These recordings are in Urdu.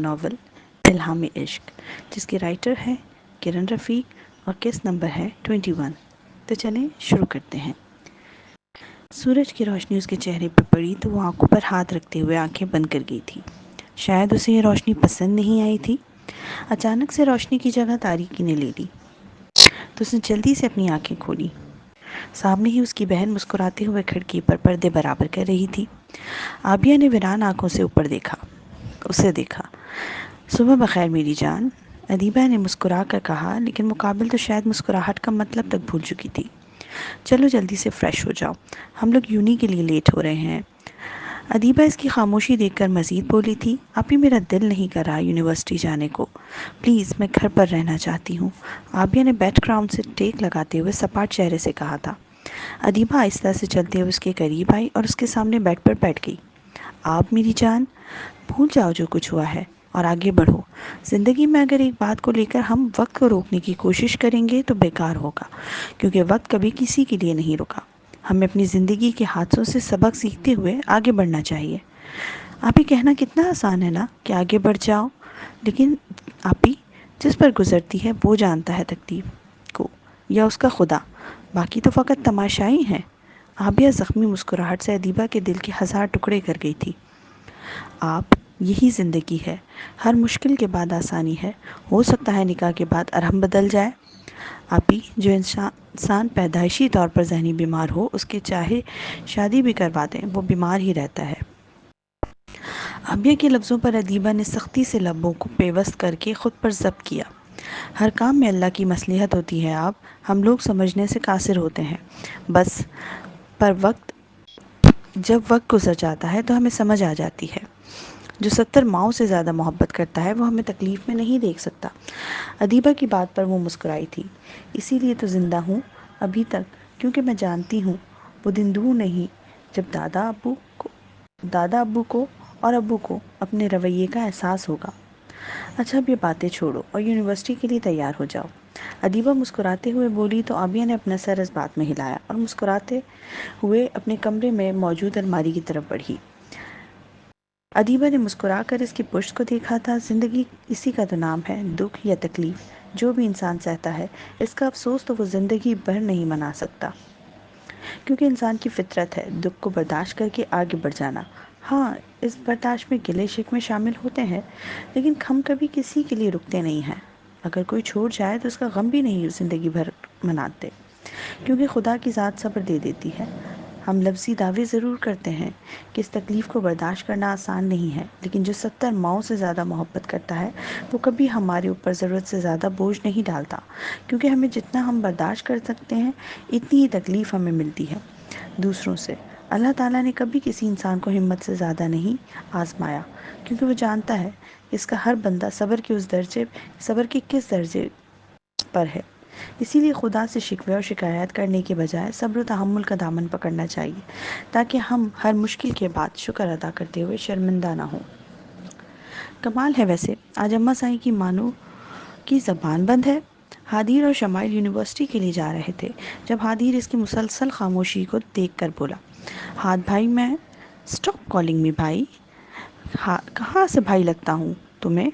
ناول الہام عشق، جس کے رائٹر ہیں کرن رفیق اور کیس نمبر ہے 21۔ تو چلیں شروع کرتے ہیں۔ سورج کی روشنی اس کے چہرے پر پڑی تو وہ آنکھوں پر ہاتھ رکھتے ہوئے آنکھیں بند کر گئی تھی۔ شاید اسے یہ روشنی پسند نہیں آئی تھی۔ اچانک سے روشنی کی جگہ تاریکی نے لے لی تو اس نے جلدی سے اپنی آنکھیں کھولی۔ سامنے ہی اس کی بہن مسکراتے ہوئے کھڑکی پر پردے برابر کر رہی تھی۔ عابیہ نے ویران آنکھوں سے اوپر اسے دیکھا۔ صبح بخیر میری جان، ادیبہ نے مسکرا کر کہا، لیکن مقابل تو شاید مسکراہٹ کا مطلب تک بھول چکی تھی۔ چلو جلدی سے فریش ہو جاؤ، ہم لوگ یونی کے لیے لیٹ ہو رہے ہیں۔ ادیبہ اس کی خاموشی دیکھ کر مزید بولی تھی، ابھی میرا دل نہیں کر رہا یونیورسٹی جانے کو، پلیز میں گھر پر رہنا چاہتی ہوں۔ عابیہ نے بیک گراؤنڈ سے ٹیک لگاتے ہوئے سپاٹ چہرے سے کہا تھا۔ ادیبہ آہستہ سے چلتے ہوئے اس کے قریب آئی اور اس کے سامنے بیڈ پر بیٹھ گئی۔ آپ میری جان، بھول جاؤ جو کچھ ہوا ہے اور آگے بڑھو۔ زندگی میں اگر ایک بات کو لے کر ہم وقت کو روکنے کی کوشش کریں گے تو بیکار ہوگا، کیونکہ وقت کبھی کسی کے لیے نہیں رکا۔ ہمیں اپنی زندگی کے حادثوں سے سبق سیکھتے ہوئے آگے بڑھنا چاہیے۔ آپ ہی کہنا کتنا آسان ہے نا کہ آگے بڑھ جاؤ، لیکن آپ ہی جس پر گزرتی ہے وہ جانتا ہے تقدیر کو یا اس کا خدا، باقی تو فقط تماشائی ہیں۔ عابیہ زخمی مسکراہٹ سے ادیبہ کے دل کے 1000 ٹکڑے کر گئی تھی۔ آپ، یہی زندگی ہے، ہر مشکل کے بعد آسانی ہے، ہو سکتا ہے نکاح کے بعد ارحم بدل جائے۔ آپی، جو انسان پیدائشی طور پر ذہنی بیمار ہو، اس کے چاہے شادی بھی کروا دیں وہ بیمار ہی رہتا ہے۔ عابیہ کے لفظوں پر ادیبہ نے سختی سے لبوں کو پیوست کر کے خود پر ضبط کیا۔ ہر کام میں اللہ کی مصلحت ہوتی ہے آپ، ہم لوگ سمجھنے سے قاصر ہوتے ہیں بس، جب وقت گزر جاتا ہے تو ہمیں سمجھ آ جاتی ہے۔ جو 70 ماؤں سے زیادہ محبت کرتا ہے وہ ہمیں تکلیف میں نہیں دیکھ سکتا۔ ادیبہ کی بات پر وہ مسکرائی تھی۔ اسی لیے تو زندہ ہوں ابھی تک، کیونکہ میں جانتی ہوں وہ دن دور نہیں جب دادا ابو کو اور ابو کو اپنے رویے کا احساس ہوگا۔ اچھا اب یہ باتیں چھوڑو اور یونیورسٹی کے لیے تیار ہو جاؤ۔ ادیبہ مسکراتے ہوئے بولی تو عابیہ نے اپنا سر اس بات میں ہلایا اور مسکراتے ہوئے اپنے کمرے میں موجود الماری کی طرف بڑھی۔ ادیبہ نے مسکرا کر اس کی پشت کو دیکھا تھا۔ زندگی اسی کا تو نام ہے، دکھ یا تکلیف جو بھی انسان سہتا ہے، اس کا افسوس تو وہ زندگی بھر نہیں منا سکتا، کیونکہ انسان کی فطرت ہے دکھ کو برداشت کر کے آگے بڑھ جانا۔ ہاں، اس برداشت میں گلے شکوے شامل ہوتے ہیں، لیکن ہم کبھی کسی کے لیے رکتے نہیں ہیں۔ اگر کوئی چھوڑ جائے تو اس کا غم بھی نہیں زندگی بھر مناتے، کیونکہ خدا کی ذات صبر دے دیتی ہے۔ ہم لفظی دعوے ضرور کرتے ہیں کہ اس تکلیف کو برداشت کرنا آسان نہیں ہے، لیکن جو 70 ماؤں سے زیادہ محبت کرتا ہے وہ کبھی ہمارے اوپر ضرورت سے زیادہ بوجھ نہیں ڈالتا، کیونکہ ہمیں جتنا ہم برداشت کر سکتے ہیں اتنی ہی تکلیف ہمیں ملتی ہے دوسروں سے۔ اللہ تعالیٰ نے کبھی کسی انسان کو ہمت سے زیادہ نہیں آزمایا، کیونکہ وہ جانتا ہے اس کا ہر بندہ صبر کے کس درجے پر ہے۔ اسی لیے خدا سے شکوے اور شکایات کرنے کے بجائے صبر و تحمل کا دامن پکڑنا چاہیے، تاکہ ہم ہر مشکل کے بعد شکر ادا کرتے ہوئے شرمندہ نہ ہوں۔ کمال ہے ویسے، آج اماں سائیں کی مانو کی زبان بند ہے۔ ہادیر اور شمائل یونیورسٹی کے لیے جا رہے تھے جب ہادیر اس کی مسلسل خاموشی کو دیکھ کر بولا، ہاتھ بھائی میں اسٹاپ کالنگ می بھائی، کہاں سے بھائی لگتا ہوں تمہیں؟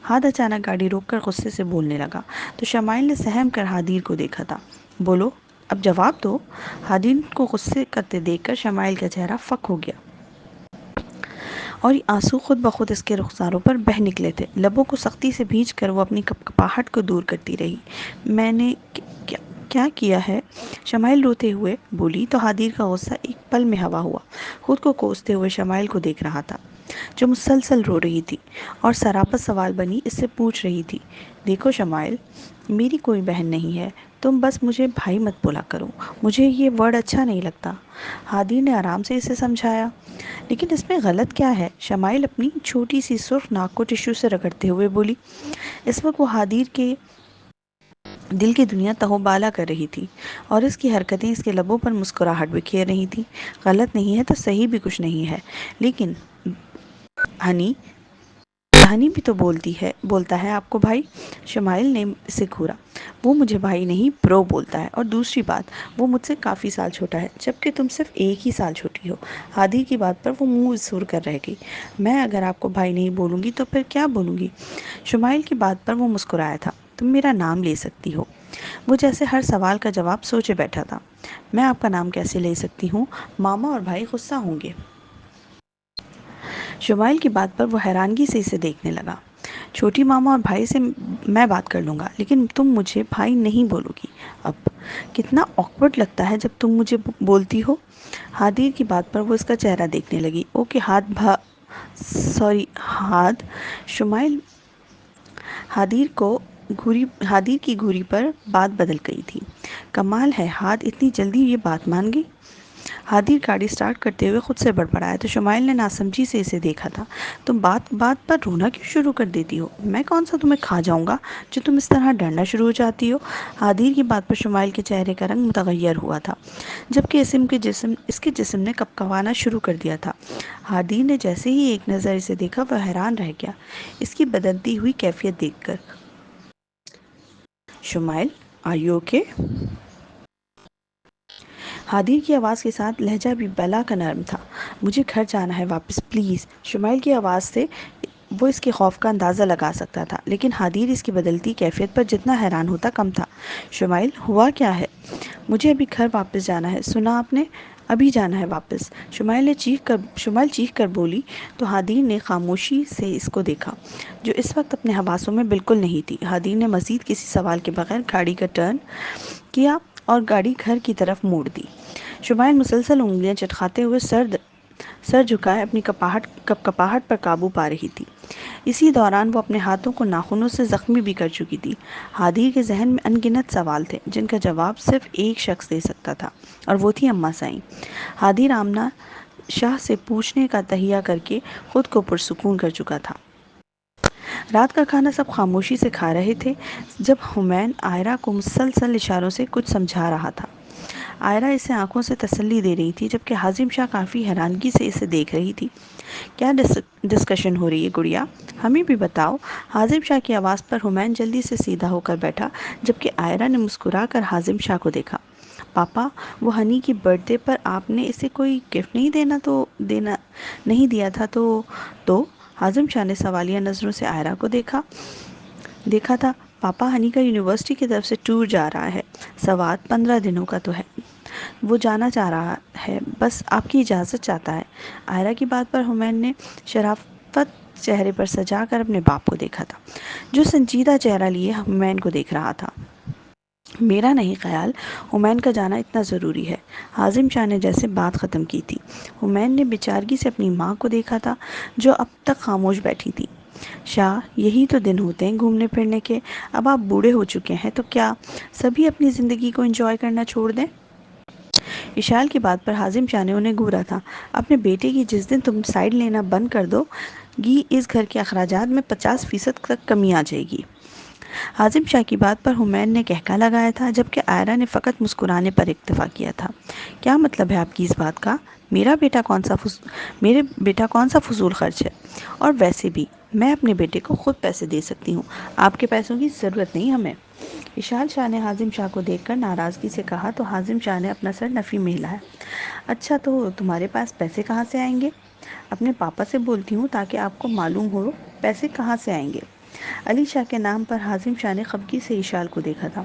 ہاتھ اچانک گاڑی روک کر غصے سے بولنے لگا تو شمائل نے سہم کر ہادیر کو دیکھا تھا۔ بولو، اب جواب دو۔ ہادیر کو غصے کرتے دیکھ کر شمائل کا چہرہ فک ہو گیا اور آنسو خود بخود اس کے رخساروں پر بہہ نکلے تھے۔ لبوں کو سختی سے بھینچ کر وہ اپنی کپکپاہٹ کو دور کرتی رہی۔ میں نے کیا کیا ہے؟ شمائل روتے ہوئے بولی تو ہادیر کا غصہ ایک پل میں ہوا ہوا۔ خود کو کوستے ہوئے شمائل کو دیکھ رہا تھا جو مسلسل رو رہی تھی اور سراپا سوال بنی اس سے پوچھ رہی تھی، دیکھو شمائل، میری کوئی بہن نہیں ہے، تم بس مجھے بھائی مت بولا کرو، مجھے یہ ورڈ اچھا نہیں لگتا۔ ہادیر نے آرام سے اسے سمجھایا۔ لیکن اس میں غلط کیا ہے؟ شمائل اپنی چھوٹی سی سرخ ناک کو ٹشو سے رگڑتے ہوئے بولی۔ اس وقت وہ ہادیر کے دل کی دنیا تہوبالا کر رہی تھی اور اس کی حرکتیں اس کے لبوں پر مسکراہٹ بکھیر رہی تھی۔ غلط نہیں ہے تو صحیح بھی کچھ نہیں ہے، لیکن ہنی ہنی بھی تو بولتا ہے آپ کو بھائی، شمائل نے اسے گھورا۔ وہ مجھے بھائی نہیں برو بولتا ہے، اور دوسری بات وہ مجھ سے کافی سال چھوٹا ہے، جبکہ تم صرف ایک ہی سال چھوٹی ہو۔ ہادی کی بات پر وہ منہ سور کر رہ گئی۔ میں اگر آپ کو بھائی نہیں بولوں گی تو پھر کیا بولوں گی؟ شمائل کی بات پر وہ مسکرایا تھا۔ تم میرا نام لے سکتی ہو۔ وہ جیسے ہر سوال کا جواب سوچے بیٹھا تھا۔ میں آپ کا نام کیسے لے سکتی ہوں؟ ماما اور بھائی غصہ ہوں گے۔ شمائل کی بات پر وہ حیرانگی سے اسے دیکھنے لگا۔ چھوٹی ماما اور بھائی سے میں بات کر لوں گا، لیکن تم مجھے بھائی نہیں بولو گی اب۔ کتنا آکورڈ لگتا ہے جب تم مجھے بولتی ہو۔ ہادی کی بات پر وہ اس کا چہرہ دیکھنے لگی۔ اوکے ہاد۔ شمائل ہادیر کی گھوری پر بات بدل گئی تھی۔ کمال ہے، ہاد اتنی جلدی یہ بات مان گئی۔ ہادیر گاڑی سٹارٹ کرتے ہوئے خود سے بڑبڑایا تو شمائل نے ناسمجھی سے اسے دیکھا تھا۔ تم بات بات پر رونا کیوں شروع کر دیتی ہو؟ میں کون سا تمہیں کھا جاؤں گا جو تم اس طرح ڈرنا شروع ہو جاتی ہو؟ ہادیر کی بات پر شمائل کے چہرے کا رنگ متغیر ہوا تھا، جبکہ اس کے جسم نے کپکپانا شروع کر دیا تھا۔ ہادیر نے جیسے ہی ایک نظر اسے دیکھا وہ حیران رہ گیا اس کی بدلتی ہوئی کیفیت دیکھ کر۔ شمائل، آر یو اوکے؟ ہادیر کی آواز کے ساتھ لہجہ بھی بلا کا نرم تھا۔ مجھے گھر جانا ہے واپس پلیز۔ شمائل کی آواز سے وہ اس کے خوف کا اندازہ لگا سکتا تھا، لیکن ہادیر اس کی بدلتی کیفیت پر جتنا حیران ہوتا کم تھا۔ شمائل، ہوا کیا ہے؟ مجھے ابھی گھر واپس جانا ہے، سنا آپ نے؟ ابھی جانا ہے واپس۔ شمائل چیخ کر بولی تو ہادیر نے خاموشی سے اس کو دیکھا، جو اس وقت اپنے حواسوں میں بالکل نہیں تھی۔ ہادیر نے مزید کسی سوال کے بغیر گاڑی کا ٹرن کیا اور گاڑی گھر کی طرف موڑ دی۔ شمائل مسلسل انگلیاں چٹکھاتے ہوئے سر جھکائے اپنی کپاہٹ پر قابو پا رہی تھی۔ اسی دوران وہ اپنے ہاتھوں کو ناخنوں سے زخمی بھی کر چکی تھی۔ ہادیر کے ذہن میں ان گنت سوال تھے جن کا جواب صرف ایک شخص دے سکتا تھا، اور وہ تھی اماں سائیں۔ ہادیر آمنہ شاہ سے پوچھنے کا تہیہ کر کے خود کو پرسکون کر چکا تھا۔ رات کا کھانا سب خاموشی سے کھا رہے تھے جب حمین عائرہ کو مسلسل اشاروں سے کچھ سمجھا رہا تھا۔ عائرہ اسے آنکھوں سے تسلی دے رہی تھی، جبکہ حازم شاہ کافی حیرانگی سے اسے دیکھ رہی تھی۔ کیا ڈسکشن ہو رہی ہے گڑیا؟ ہمیں بھی بتاؤ۔ حازم شاہ کی آواز پر حمین جلدی سے سیدھا ہو کر بیٹھا، جبکہ عائرہ نے مسکرا کر حازم شاہ کو دیکھا۔ پاپا، وہ ہنی کی برتھ ڈے پر آپ نے اسے کوئی گفٹ نہیں دیا تھا تو حازم شاہ نے سوالیہ نظروں سے عائرہ کو دیکھا تھا۔ پاپا، ہنی کا یونیورسٹی کی طرف سے ٹور جا رہا ہے، سوات 15 دنوں کا تو ہے۔ وہ جانا چاہ رہا ہے، بس آپ کی اجازت چاہتا ہے۔ عائرہ کی بات پر حمین نے شرافت چہرے پر سجا کر اپنے باپ کو دیکھا تھا، جو سنجیدہ چہرہ لیے حمین کو دیکھ رہا تھا۔ میرا نہیں خیال حمین کا جانا اتنا ضروری ہے۔ حازم شاہ نے جیسے بات ختم کی تھی۔ حمین نے بیچارگی سے اپنی ماں کو دیکھا تھا، جو اب تک خاموش بیٹھی تھی۔ شاہ، یہی تو دن ہوتے ہیں گھومنے پھرنے کے۔ اب آپ بوڑھے ہو چکے ہیں تو کیا سبھی اپنی زندگی کو انجوائے کرنا چھوڑ دیں؟ اشال کی بات پر حازم شاہ نے انہیں گھورا تھا۔ اپنے بیٹے کی جس دن تم سائیڈ لینا بند کر دو گی، اس گھر کے اخراجات میں 50% تک کمی آ جائے گی۔ حازم شاہ کی بات پر حمین نے کہکا لگایا تھا، جبکہ عائرہ نے فقط مسکرانے پر اکتفا کیا تھا۔ کیا مطلب ہے آپ کی اس بات کا؟ میرے بیٹا کون سا فضول خرچ ہے؟ اور ویسے بھی میں اپنے بیٹے کو خود پیسے دے سکتی ہوں، آپ کے پیسوں کی ضرورت نہیں ہمیں۔ اشال شاہ نے حازم شاہ کو دیکھ کر ناراضگی سے کہا تو حازم شاہ نے اپنا سر نفی میں ہلایا۔ اچھا، تو تمہارے پاس پیسے کہاں سے آئیں گے؟ اپنے پاپا سے بولتی ہوں تاکہ آپ کو معلوم ہو پیسے کہاں سے آئیں گے۔ علی شاہ کے نام پر حازم شاہ نے خفگی سے اشال کو دیکھا تھا۔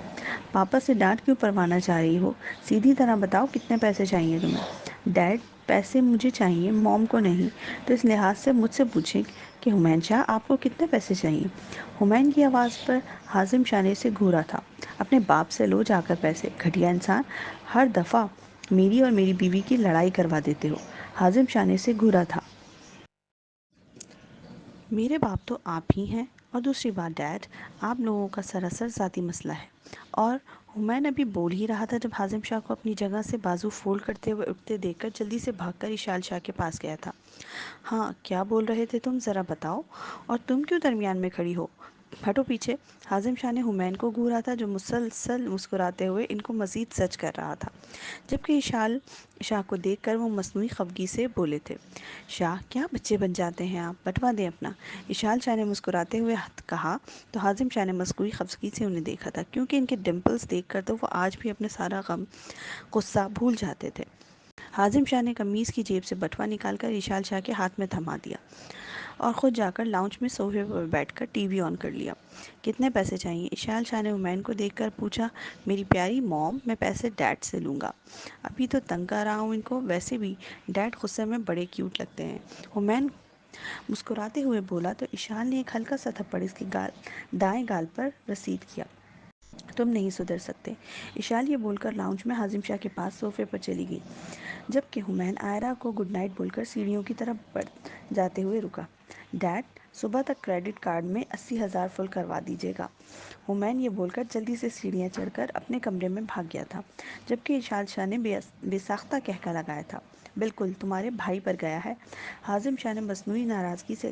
پاپا سے ڈانٹ کیوں پروانا چاہ رہی ہو؟ سیدھی طرح بتاؤ کتنے پیسے چاہیے تمہیں؟ ڈیڈ، پیسے مجھے چاہیے، موم کو نہیں، تو اس لحاظ سے مجھ سے پوچھیں کہ حمین شاہ آپ کو کتنے پیسے چاہیے؟ حمین کی آواز پر حازم شاہ نے اسے گھورا تھا۔ اپنے باپ سے لو جا کر پیسے، گھٹیا انسان، ہر دفعہ میری اور میری بیوی کی لڑائی کروا دیتے ہو۔ حازم شاہ نے اسے گھورا تھا۔ میرے باپ تو آپ ہی ہیں، اور دوسری بات ڈیڈ، آپ لوگوں کا سراسر ذاتی مسئلہ ہے۔ اور حمین ابھی بول ہی رہا تھا جب حازم شاہ کو اپنی جگہ سے بازو فولڈ کرتے ہوئے اٹھتے دیکھ کر جلدی سے بھاگ کر اشال شاہ کے پاس گیا تھا۔ ہاں، کیا بول رہے تھے تم؟ ذرا بتاؤ، اور تم کیوں درمیان میں کھڑی ہو؟ ہٹو پیچھے۔ حازم شاہ نے حمین کو گھورا تھا جو مسلسل مسکراتے ہوئے ان کو مزید سچ کر رہا تھا، جبکہ اشال شاہ کو دیکھ کر وہ مصنوعی خفگی سے بولے تھے، شاہ کیا بچے بن جاتے ہیں آپ، بٹوا دیں اپنا۔ اشال شاہ نے مسکراتے ہوئے کہا تو حازم شاہ نے مصنوعی خفگی سے انہیں دیکھا تھا، کیونکہ ان کے ڈمپلز دیکھ کر تو وہ آج بھی اپنے سارا غم غصہ بھول جاتے تھے۔ حازم شاہ نے قمیض کی جیب سے بٹوا نکال کر اشال شاہ کے ہاتھ میں تھما دیا اور خود جا کر لاؤنج میں صوفے پر بیٹھ کر ٹی وی آن کر لیا۔ کتنے پیسے چاہیے؟ اشال شاہ نے حمین کو دیکھ کر پوچھا۔ میری پیاری موم، میں پیسے ڈیڈ سے لوں گا، ابھی تو تنگ کر رہا ہوں ان کو، ویسے بھی ڈیڈ غصے میں بڑے کیوٹ لگتے ہیں۔ حمین مسکراتے ہوئے بولا تو اشال نے ایک ہلکا سا تھپڑ اس کے دائیں گال پر رسید کیا۔ تم نہیں سدھر سکتے۔ اشال یہ بول کر لاؤنج میں حازم شاہ کے پاس صوفے پر چلی گئی، جبکہ حمین آئرہ کو گڈ نائٹ بول کر سیڑھیوں کی طرف بڑھ جاتے ہوئے رکا۔ ڈیڈ، صبح تک کریڈٹ کارڈ میں 80,000 فل کروا دیجیے گا۔ حمین یہ بول کر جلدی سے سیڑھیاں چڑھ کر اپنے کمرے میں بھاگ گیا تھا، جبکہ اشال شاہ نے بے ساختہ کہکا لگایا تھا، بالکل تمہارے بھائی پر گیا ہے۔ حازم شاہ نے مصنوعی ناراضگی سے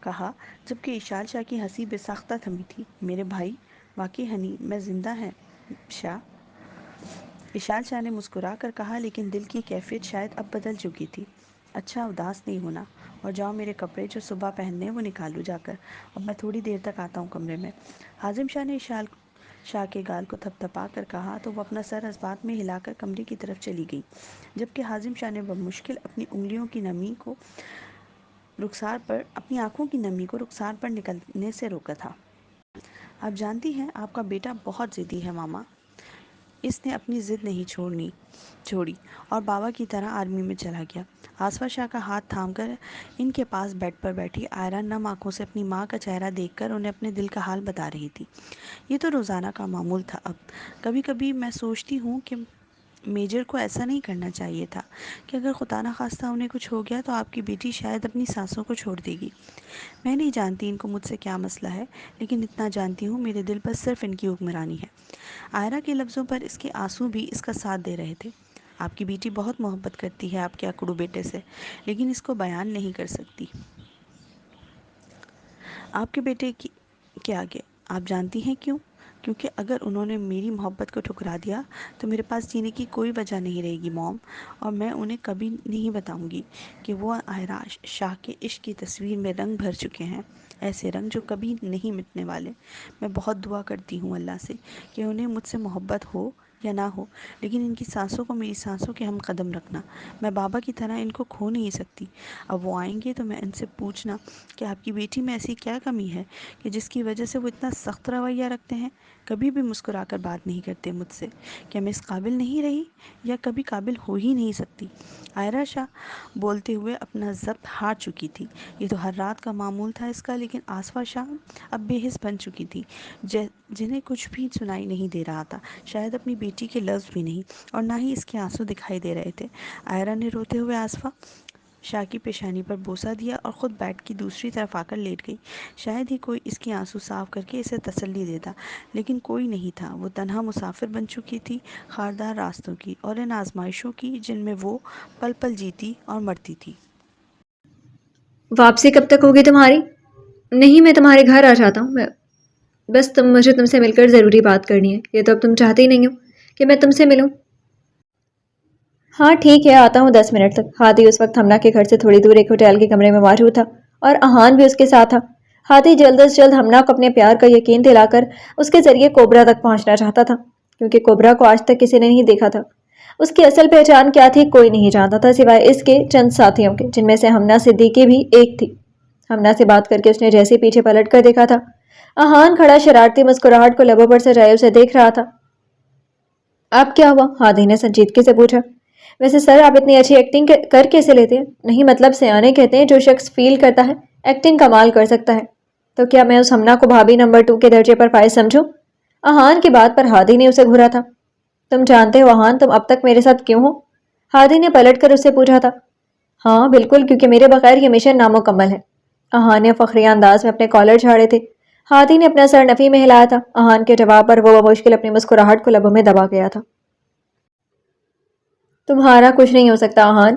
کہا، جبکہ اشال شاہ کی ہنسی بے ساختہ تھمی تھی۔ میرے بھائی؟ واقعی ہنی میں زندہ ہے شاہ؟ اشال شاہ نے مسکرا کر کہا، لیکن دل کی کیفیت شاید اب بدل چکی تھی۔ اچھا اداس نہیں ہونا، اور جاؤ میرے کپڑے جو صبح پہننے وہ نکالو جا کر، اب میں تھوڑی دیر تک آتا ہوں کمرے میں۔ حازم شاہ نے اشال شاہ کے گال کو تھپ تھپا کر کہا تو وہ اپنا سر اسبات میں ہلا کر کمرے کی طرف چلی گئی، جبکہ حازم شاہ نے بمشکل اپنی انگلیوں کی نمی کو اپنی آنکھوں کی نمی کو رخسار پر نکلنے سے روکا تھا۔ آپ جانتی ہیں آپ کا بیٹا بہت ضدی ہے ماما، اس نے اپنی ضد نہیں چھوڑی اور بابا کی طرح آرمی میں چلا گیا۔ آصفہ شاہ کا ہاتھ تھام کر ان کے پاس بیڈ پر بیٹھی آئرہ نم آنکھوں سے اپنی ماں کا چہرہ دیکھ کر انہیں اپنے دل کا حال بتا رہی تھی۔ یہ تو روزانہ کا معمول تھا اب۔ کبھی کبھی میں سوچتی ہوں کہ میجر کو ایسا نہیں کرنا چاہیے تھا کہ اگر خدا نخواستہ انہیں کچھ ہو گیا تو آپ کی بیٹی شاید اپنی سانسوں کو چھوڑ دے گی۔ میں نہیں جانتی ان کو مجھ سے کیا مسئلہ ہے، لیکن اتنا جانتی ہوں میرے دل پر صرف ان کی حکمرانی ہے۔ آئرہ کے لفظوں پر اس کے آنسو بھی اس کا ساتھ دے رہے تھے۔ آپ کی بیٹی بہت محبت کرتی ہے آپ کے اکڑو بیٹے سے، لیکن اس کو بیان نہیں کر سکتی۔ آپ کے بیٹے کے آگے۔ آپ جانتی ہیں کیوں؟ کیونکہ اگر انہوں نے میری محبت کو ٹھکرا دیا تو میرے پاس جینے کی کوئی وجہ نہیں رہے گی موم، اور میں انہیں کبھی نہیں بتاؤں گی کہ وہ آئرہ شاہ کے عشق کی تصویر میں رنگ بھر چکے ہیں، ایسے رنگ جو کبھی نہیں مٹنے والے۔ میں بہت دعا کرتی ہوں اللہ سے کہ انہیں مجھ سے محبت ہو یا نہ ہو، لیکن ان کی سانسوں کو میری سانسوں کے ہم قدم رکھنا۔ میں بابا کی طرح ان کو کھو نہیں سکتی۔ اب وہ آئیں گے تو میں ان سے پوچھنا کہ آپ کی بیٹی میں ایسی کیا کمی ہے کہ جس کی وجہ سے وہ اتنا سخت رویہ رکھتے ہیں، کبھی بھی مسکرا کر بات نہیں کرتے مجھ سے؟ کیا میں اس قابل نہیں رہی یا کبھی قابل ہو ہی نہیں سکتی؟ آئرہ شاہ بولتے ہوئے اپنا ضبط ہار چکی تھی۔ یہ تو ہر رات کا معمول تھا اس کا، لیکن آصفہ شاہ اب بے حس بن چکی تھی، جنہیں کچھ بھی سنائی نہیں دے رہا تھا، شاید اپنی بیٹی کے لفظ بھی نہیں، اور نہ ہی اس کے آنسو دکھائی دے رہے تھے۔ آئرہ نے روتے ہوئے آصفہ شاہ کی پیشانی پر بوسہ دیا اور خود بیڈ کی دوسری طرف آ کر لیٹ گئی۔ شاید ہی کوئی اس کے آنسو صاف کر کے اسے تسلی دیتا، لیکن کوئی نہیں تھا۔ وہ تنہا مسافر بن چکی تھی، خاردار راستوں کی اور ان آزمائشوں کی جن میں وہ پل پل جیتی اور مرتی تھی۔ واپسی کب تک ہوگی تمہاری؟ نہیں، میں تمہارے گھر آ جاتا ہوں، بس مجھے تم سے مل کر ضروری بات کرنی ہے۔ یہ تو اب تم چاہتے ہی نہیں ہو کہ میں تم سے ملوں۔ ہاں ٹھیک ہے، آتا ہوں 10 منٹ تک۔ ہاتھی اس وقت ہمنا کے گھر سے تھوڑی دور ایک ہوٹل کے کمرے میں موجود تھا اور احان بھی اس کے ساتھ تھا۔ ہاتھی جلد از جلد ہمنا کو اپنے پیار کا یقین دلا کر اس کے ذریعے کوبرا تک پہنچنا چاہتا تھا، کیونکہ کوبرا کو آج تک کسی نے نہیں دیکھا تھا۔ اس کی اصل پہچان کیا تھی کوئی نہیں جانتا تھا سوائے اس کے چند ساتھیوں کے، جن میں سے ہمنا صدیقی بھی ایک تھی۔ ہمنا سے بات کر کے اس نے جیسے پیچھے پلٹ کر دیکھا تھا، احان کھڑا شرارتی مسکراہٹ کو لبوں پر سجائے اسے دیکھ رہا تھا۔ اب کیا ہوا؟ ہاتھی نے سنجیدگی سے پوچھا۔ ویسے سر، آپ اتنی اچھی ایکٹنگ کر کیسے لیتے ہیں؟ نہیں، مطلب سیانے کہتے ہیں جو شخص فیل کرتا ہے ایکٹنگ کمال کر سکتا ہے۔ تو کیا میں اس ہمنا کو بھابھی نمبر 2 کے درجے پر فائز سمجھوں؟ احان کی بات پر ہادی نے اسے گھورا تھا۔ تم جانتے ہو احان تم اب تک میرے ساتھ کیوں ہو؟ ہادی نے پلٹ کر اس سے پوچھا تھا۔ ہاں بالکل، کیونکہ میرے بغیر یہ مشن نامکمل ہے۔ احان نے فخریہ انداز میں اپنے کالر جھاڑے تھے۔ ہادی نے اپنا سر نفی میں ہلایا تھا۔ احان کے جواب پر وہ بمشکل اپنی مسکراہٹ کو لبوں میں دبا گیا تھا۔ تمہارا کچھ نہیں ہو سکتا احان،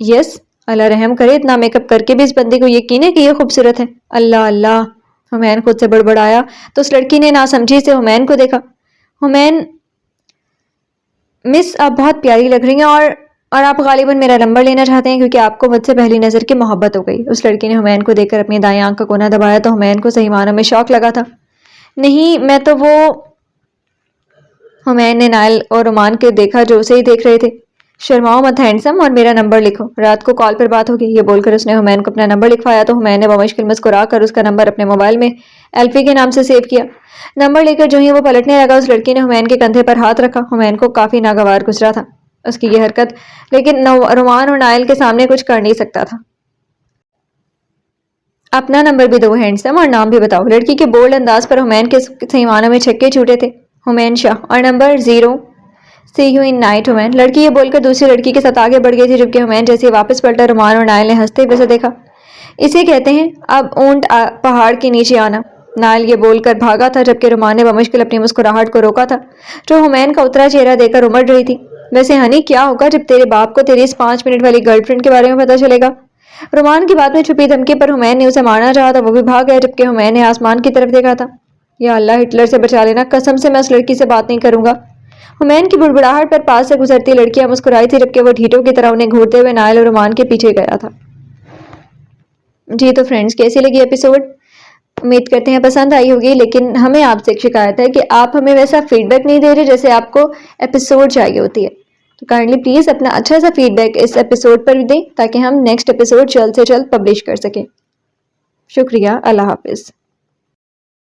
یس، اللہ رحم کرے، اتنا میک اپ کر کے بھی اس بندے کو یقین ہے کہ یہ خوبصورت ہے؟ اللہ اللہ، حمین خود سے بڑبڑایا تو اس لڑکی نے ناسمجھی سے حمین کو دیکھا۔ حمین، مس آپ بہت پیاری لگ رہی ہیں، اور آپ غالباً میرا نمبر لینا چاہتے ہیں کیونکہ آپ کو مجھ سے پہلی نظر کی محبت ہو گئی۔ اس لڑکی نے حمین کو دیکھ کر اپنی دائیں آنکھ کا کونا دبایا تو حمین کو صحیح معنوں میں شوق لگا تھا۔ نہیں، میں تو وہ… حمین نے نائل اور رومان کے دیکھا جو اسے ہی دیکھ رہے تھے۔ شرماؤ مت ہینڈسم، اور میرا نمبر لکھو، رات کو کال پر بات ہوگی۔ یہ بول کر اس نے حمین کو اپنا نمبر لکھوایا تو حمین نے بمشکل مسکرا کر اس کا نمبر اپنے موبائل میں ایلفی کے نام سے سیو کیا۔ نمبر لے کر جو ہی وہ پلٹنے لگا اس لڑکی نے حمین کے کندھے پر ہاتھ رکھا۔ حمین کو کافی ناگوار گزرا تھا اس کی یہ حرکت، لیکن رومان اور نائل کے سامنے کچھ کر نہیں سکتا تھا۔ اپنا نمبر بھی دو ہینڈسم، اور نام بھی بتاؤ۔ لڑکی کے بولڈ انداز پر حمین کے صحیح معنوں میں چھکے چھوٹے تھے۔ حمین شاہ، اور number 0، see you in night Humain. لڑکی یہ بول کر دوسری لڑکی کے ساتھ آگے بڑھ گئی تھی، جبکہ حمین جیسے ہی واپس پلٹا رومان اور نائل نے ہنستے ہوئے اسے دیکھا۔ اسے کہتے ہیں اب اونٹ پہاڑ کے نیچے آنا۔ نائل یہ بول کر بھاگا تھا جبکہ رومان نے بمشکل اپنی مسکراہٹ کو روکا تھا جو حمین کا اترا چہرہ دیکھ کر امڑ رہی تھی۔ ویسے ہنی، کیا ہوگا جب تیرے باپ کو تیری اس 5 منٹ والی گرل فرینڈ کے بارے میں پتہ چلے گا؟ رومان کی بات میں چھپی دھمکی پر حمین نے اسے مارنا چاہا تھا، وہ بھی بھاگ گیا جبکہ حمین نے آسمان کی طرف دیکھا تھا۔ یا اللہ، ہٹلر سے بچا لینا، قسم سے میں اس لڑکی سے بات نہیں کروں گا۔ حمین کی بڑبڑاہٹ پر پاس سے گزرتی لڑکیاں مسکرائی تھی جبکہ وہ ڈھیٹوں کی طرح انہیں گھورتے ہوئے نائل اور رومان کے پیچھے گیا تھا۔ جی تو فرینڈز، کیسی لگی ایپیسوڈ؟ امید کرتے ہیں پسند آئی ہوگی، لیکن ہمیں آپ سے ایک شکایت ہے کہ آپ ہمیں ویسا فیڈ بیک نہیں دے رہے جیسے آپ کو ایپیسوڈ چاہیے ہوتی ہے۔ تو کائنڈلی پلیز اپنا اچھا سا فیڈ بیک اس ایپیسوڈ پر دیں تاکہ ہم نیکسٹ ایپیسوڈ جلد سے جلد پبلش کر سکیں۔ شکریہ، اللہ حافظ۔